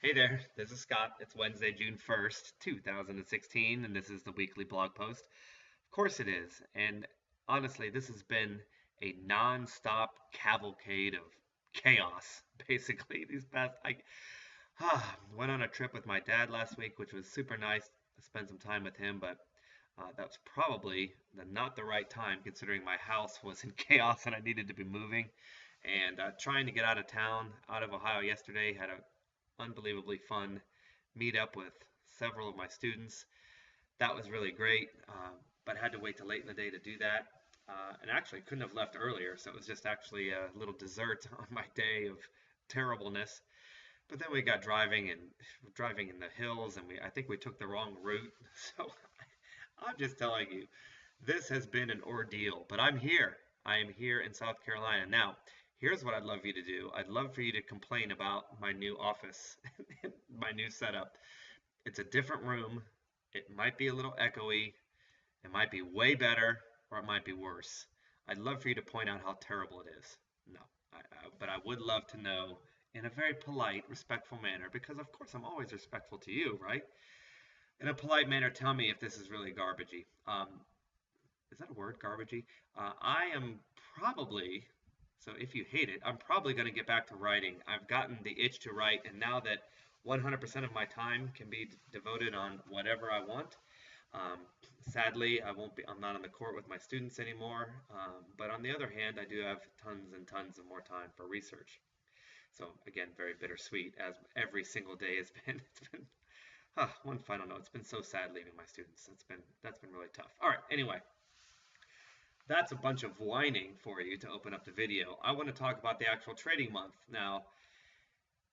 Hey there, this is Scott. It's Wednesday, June 1st, 2016, and this is the weekly blog post. Of course it is. And honestly, this has been a non-stop cavalcade of chaos, basically. I went on a trip with my dad last week, which was super nice to spend some time with him, but that was probably not the right time considering my house was in chaos and I needed to be moving. And trying to get out of town, out of Ohio yesterday, had a unbelievably fun meetup with several of my students. That was really great, but had to wait till late in the day to do that. And actually couldn't have left earlier, so it was just actually a little dessert on my day of terribleness. But then we got driving in the hills, and I think we took the wrong route. So I'm just telling you, this has been an ordeal. But I'm here. I am here in South Carolina now. Here's what I'd love you to do. I'd love for you to complain about my new office, my new setup. It's a different room. It might be a little echoey. It might be way better, or it might be worse. I'd love for you to point out how terrible it is. No, but I would love to know in a very polite, respectful manner, because of course I'm always respectful to you, right? In a polite manner, tell me if this is really garbagey. Is that a word, garbagey? I am probably, so if you hate it, I'm probably going to get back to writing. I've gotten the itch to write, and now that 100% of my time can be devoted on whatever I want, um, sadly, I'm not on the court with my students anymore. But on the other hand, I do have tons and tons of more time for research. So again, very bittersweet as every single day has been. It's been one final note. It's been so sad leaving my students. That's been really tough. All right. Anyway, that's a bunch of whining for you to open up the video. I want to talk about the actual trading month now,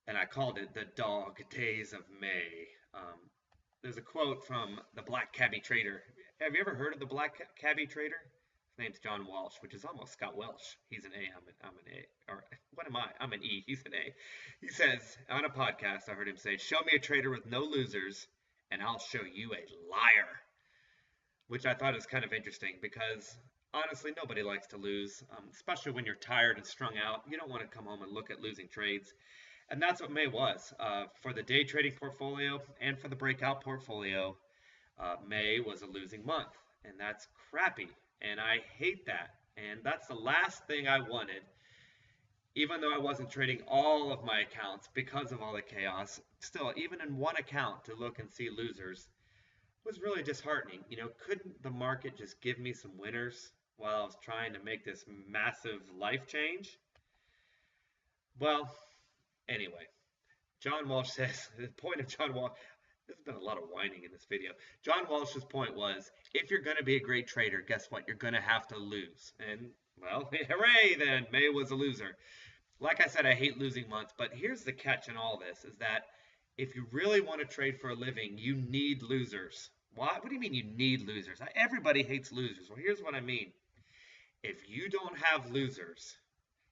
and I called it the dog days of May. There's a quote from the Black Cabbie Trader. Have you ever heard of the Black Cabbie Trader? His name's John Walsh, which is almost Scott Welsh. He's an A, I'm an A. Or what am I? I'm an E, he's an A. He says on a podcast, I heard him say, "Show me a trader with no losers, and I'll show you a liar." Which I thought is kind of interesting because honestly, nobody likes to lose, especially when you're tired and strung out. You don't want to come home and look at losing trades. And that's what May was. For the day trading portfolio and for the breakout portfolio, May was a losing month. And that's crappy. And I hate that. And that's the last thing I wanted. Even though I wasn't trading all of my accounts because of all the chaos, still, even in one account to look and see losers was really disheartening. Couldn't the market just give me some winners while I was trying to make this massive life change? Well, anyway, John Walsh says the point of John Walsh. There's been a lot of whining in this video. John Walsh's point was, if you're going to be a great trader, guess what? You're going to have to lose. And, well, hooray then, May was a loser. Like I said, I hate losing months, but here's the catch in all this, is that if you really want to trade for a living, you need losers. What do you mean you need losers? Everybody hates losers. Well, here's what I mean. If you don't have losers,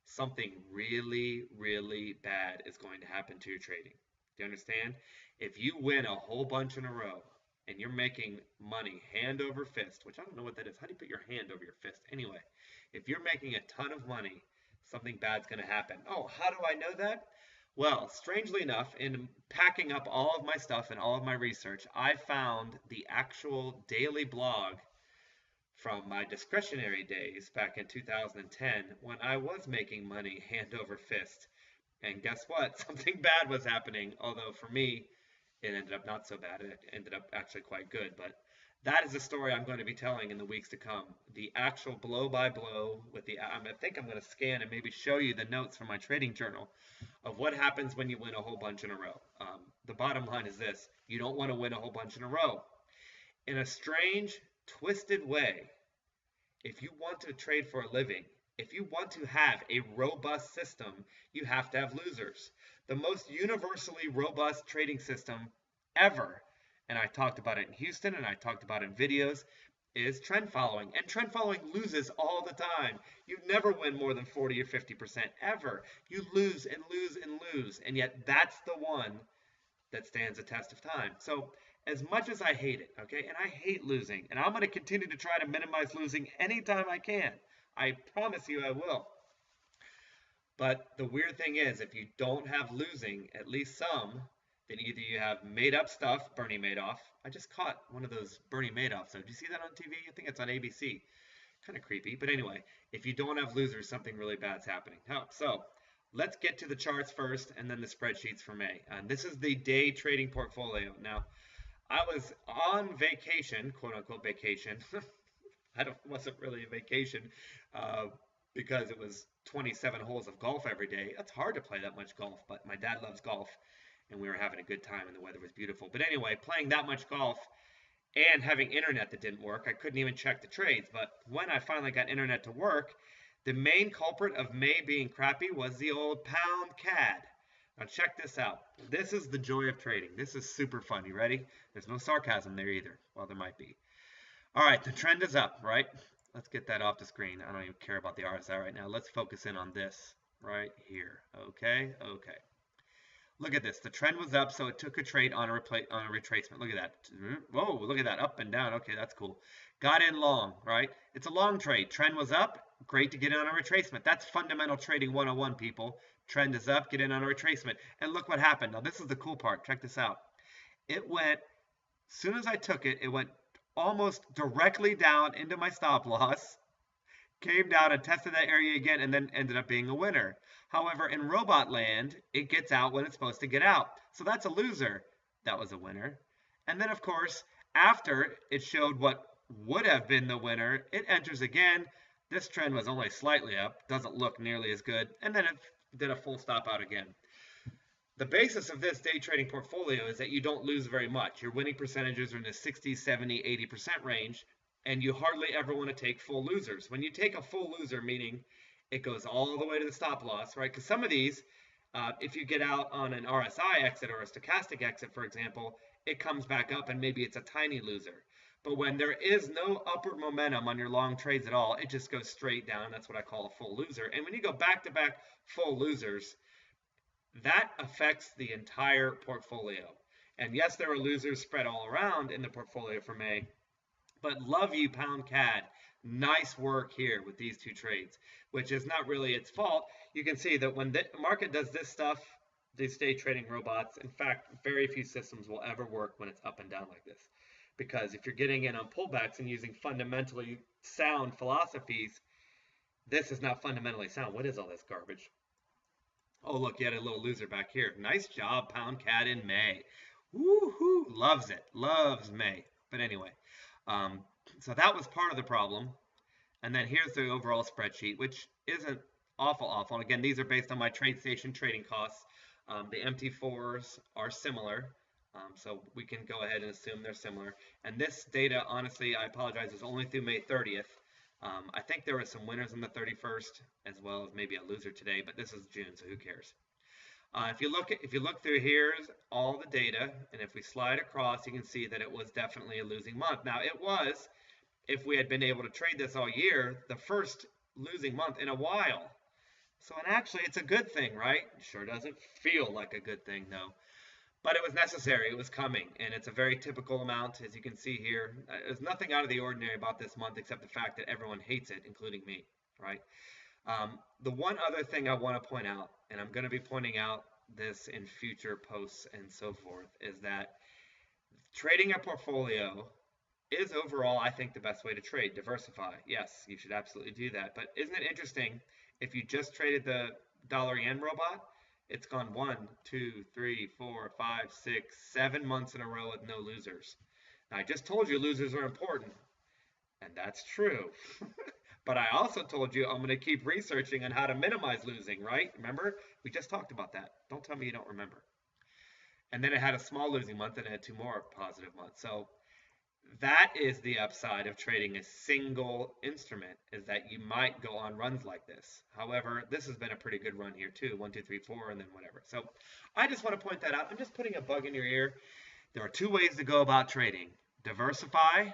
something really, really bad is going to happen to your trading. Do you understand? If you win a whole bunch in a row and you're making money hand over fist, which I don't know what that is. How do you put your hand over your fist? Anyway, if you're making a ton of money, something bad's going to happen. Oh, how do I know that? Well, strangely enough, in packing up all of my stuff and all of my research, I found the actual daily blog from my discretionary days back in 2010 when I was making money hand over fist. And guess what? Something bad was happening, although for me, it ended up not so bad. It ended up actually quite good. But that is the story I'm going to be telling in the weeks to come. The actual blow by blow with I think I'm going to scan and maybe show you the notes from my trading journal of what happens when you win a whole bunch in a row. The bottom line is this: you don't want to win a whole bunch in a row. In a strange, twisted way, if you want to trade for a living, if you want to have a robust system, you have to have losers. The most universally robust trading system ever, and I talked about it in Houston and I talked about it in videos, is trend following. And trend following loses all the time. You never win more than 40 or 50% ever. You lose and lose and lose. And yet that's the one that stands the test of time. So as much as I hate it, okay, and I hate losing, and I'm going to continue to try to minimize losing anytime I can. I promise you I will. But the weird thing is, if you don't have losing, at least some, then either you have made up stuff, Bernie Madoff. I just caught one of those Bernie Madoff. So did you see that on TV? I think it's on ABC. Kind of creepy. But anyway, if you don't have losers, something really bad's happening. So let's get to the charts first and then the spreadsheets for May. This is the day trading portfolio. Now, I was on vacation, quote unquote vacation. Wasn't really a vacation uh, because it was 27 holes of golf every day. That's hard to play that much golf, but my dad loves golf and we were having a good time and the weather was beautiful. But anyway, playing that much golf and having internet that didn't work, I couldn't even check the trades. But when I finally got internet to work, the main culprit of May being crappy was the old pound CAD. Now check this out. This is the joy of trading. This is super fun. You ready? There's no sarcasm there either. Well, there might be. All right, the trend is up, right? Let's get that off the screen. I don't even care about the RSI right now. Let's focus in on this right here. Okay. Look at this. The trend was up, so it took a trade on a retracement. Look at that. Whoa, look at that. Up and down. Okay, that's cool. Got in long, right? It's a long trade. Trend was up. Great to get in on a retracement. That's fundamental trading 101, people. Trend is up. Get in on a retracement. And look what happened. Now, this is the cool part. Check this out. It went, as soon as I took it, it went almost directly down into my stop loss, came down and tested that area again, and then ended up being a winner. However, in robot land, it gets out when it's supposed to get out. So that's a loser. That was a winner. And then, of course, after it showed what would have been the winner, it enters again. This trend was only slightly up, doesn't look nearly as good, and then it did a full stop out again. The basis of this day trading portfolio is that you don't lose very much. Your winning percentages are in the 60, 70, 80% range, and you hardly ever want to take full losers. When you take a full loser, meaning it goes all the way to the stop loss, right? Because some of these, if you get out on an RSI exit or a stochastic exit, for example, it comes back up and maybe it's a tiny loser. But when there is no upward momentum on your long trades at all, it just goes straight down. That's what I call a full loser. And when you go back-to-back full losers, that affects the entire portfolio. And yes, there are losers spread all around in the portfolio for May, but love you, pound CAD. Nice work here with these two trades, which is not really its fault. You can see that when the market does this stuff, these day trading robots, in fact, very few systems will ever work when it's up and down like this. Because if you're getting in on pullbacks and using fundamentally sound philosophies, this is not fundamentally sound. What is all this garbage? Oh, look, you had a little loser back here. Nice job, pound CAD in May. Woohoo! Loves it. Loves May. But anyway, so that was part of the problem. And then here's the overall spreadsheet, which isn't awful. And again, these are based on my TradeStation trading costs. The MT4s are similar, so we can go ahead and assume they're similar. And this data, honestly, I apologize, is only through May 30th. I think there were some winners on the 31st, as well as maybe a loser today, but this is June, so who cares? If you look through here's all the data, and if we slide across, you can see that it was definitely a losing month. Now, it was, if we had been able to trade this all year, the first losing month in a while. So, and actually, it's a good thing, right? Sure doesn't feel like a good thing, though. But it was necessary. It was coming, and it's a very typical amount, as you can see here. There's nothing out of the ordinary about this month except the fact that everyone hates it, including me, right? The one other thing I want to point out, and I'm going to be pointing out this in future posts and so forth, is that trading a portfolio is overall, I think, the best way to trade. Diversify. Yes, you should absolutely do that. But isn't it interesting, if you just traded the dollar yen robot, it's gone 1, 2, 3, 4, 5, 6, 7 months in a row with no losers. Now, I just told you losers are important, and that's true. But I also told you I'm going to keep researching on how to minimize losing, right? Remember? We just talked about that. Don't tell me you don't remember. And then it had a small losing month, and it had 2 more positive months. So that is the upside of trading a single instrument, is that you might go on runs like this. However, this has been a pretty good run here too. 1, 2, 3, 4, and then whatever. So I just want to point that out. I'm just putting a bug in your ear. There are 2 ways to go about trading. Diversify,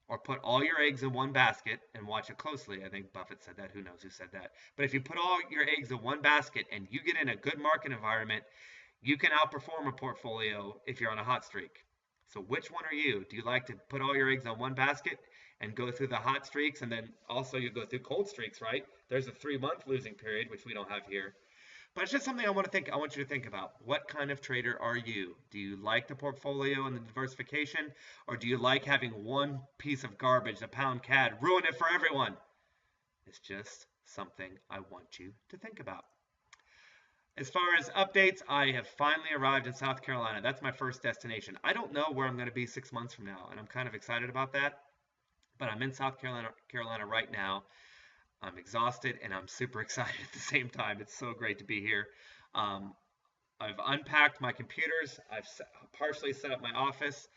or put all your eggs in one basket, and watch it closely. I think Buffett said that. Who knows who said that? But if you put all your eggs in one basket and you get in a good market environment, you can outperform a portfolio if you're on a hot streak. So which one are you? Do you like to put all your eggs on one basket and go through the hot streaks, and then also you go through cold streaks, right? There's a 3-month losing period, which we don't have here. But it's just something I want you to think about. What kind of trader are you? Do you like the portfolio and the diversification, or do you like having one piece of garbage, a pound CAD, ruin it for everyone? It's just something I want you to think about. As far as updates, I have finally arrived in South Carolina. That's my first destination. I don't know where I'm going to be 6 months from now, and I'm kind of excited about that. But I'm in South Carolina right now. I'm exhausted and I'm super excited at the same time. It's so great to be here. Um, I've unpacked my computers. I've partially set up my office.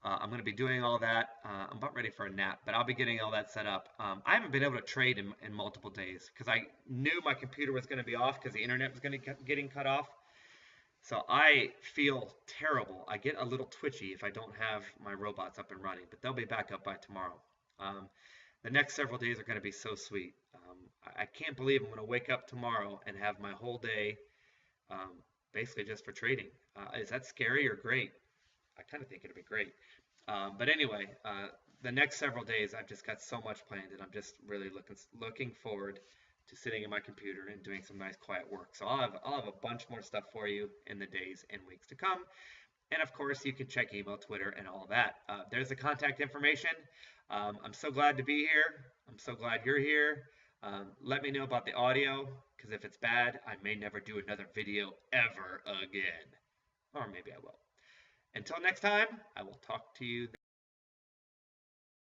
I'm going to be doing all that. I'm about ready for a nap, but I'll be getting all that set up. I haven't been able to trade in multiple days because I knew my computer was going to be off because the internet was going to getting cut off. So I feel terrible. I get a little twitchy if I don't have my robots up and running, but they'll be back up by tomorrow. Um, the next several days are going to be so sweet. I can't believe I'm going to wake up tomorrow and have my whole day um, basically just for trading. Is that scary or great? I kind of think it'll be great. But anyway, the next several days I've just got so much planned, and I'm just really looking forward to sitting in my computer and doing some nice quiet work. So I'll have a bunch more stuff for you in the days and weeks to come. And of course, you can check email, Twitter, and all that. There's the contact information. I'm so glad to be here. I'm so glad you're here. Let me know about the audio, because if it's bad, I may never do another video ever again. Or maybe I will. Until next time, I will talk to you then.